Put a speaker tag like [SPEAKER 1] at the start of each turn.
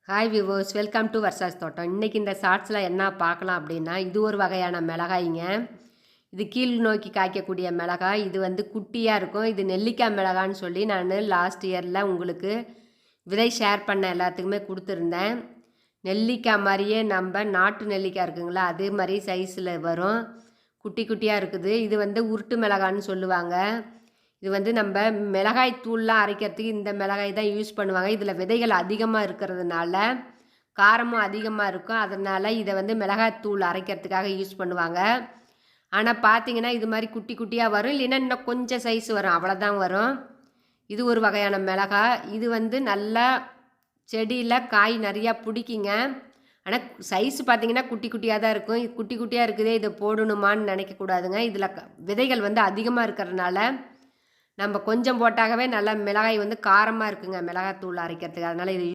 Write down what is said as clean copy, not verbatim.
[SPEAKER 1] Hi viewers, welcome to Varsha's தோட்டம். இன்றைக்கி இந்த ஷார்ட்ஸில் என்ன பார்க்கலாம் அப்படின்னா, இது ஒரு வகையான மிளகாய்ங்க. இது கீழ் நோக்கி காய்க்கக்கூடிய மிளகாய். இது வந்து குட்டியாக இருக்கும். இது நெல்லிக்காய் மிளகான்னு சொல்லி நான் லாஸ்ட் இயரில் உங்களுக்கு விதை ஷேர் பண்ண எல்லாத்துக்குமே கொடுத்துருந்தேன். நெல்லிக்காய் மாதிரியே நம்ம நாட்டு நெல்லிக்காய் இருக்குங்களா, அதே மாதிரி சைஸில் வரும். குட்டி குட்டியாக இருக்குது. இது வந்து உருட்டு மிளகான்னு சொல்லுவாங்க. இது வந்து நம்ம மிளகாய் தூள்லாம் அரைக்கிறதுக்கு இந்த மிளகாய் தான் யூஸ் பண்ணுவாங்க. இதில் விதைகள் அதிகமாக இருக்கிறதுனால காரமும் அதிகமாக இருக்கும். அதனால் இதை வந்து மிளகாய் தூள் அரைக்கிறதுக்காக யூஸ் பண்ணுவாங்க. ஆனால் பார்த்தீங்கன்னா இது மாதிரி குட்டி குட்டியாக வரும், இல்லைன்னா இன்னும் கொஞ்சம் சைஸ் வரும், அவ்வளோதான் வரும். இது ஒரு வகையான மிளகாய். இது வந்து நல்லா செடியில் காய் நிறையா பிடிக்குங்க. ஆனால் சைஸ் பார்த்திங்கன்னா குட்டி குட்டியாக தான் இருக்கும். இது குட்டி குட்டியாக இருக்குதே, இதை போடணுமான்னு நினைக்கக்கூடாதுங்க. இதில் விதைகள் வந்து அதிகமாக இருக்கிறதுனால நம்ம கொஞ்சம் போட்டாகவே நல்லா மிளகாய் வந்து காரமாக இருக்குங்க மிளகாய் தூள் அரைக்கிறதுக்கு. அதனால் இது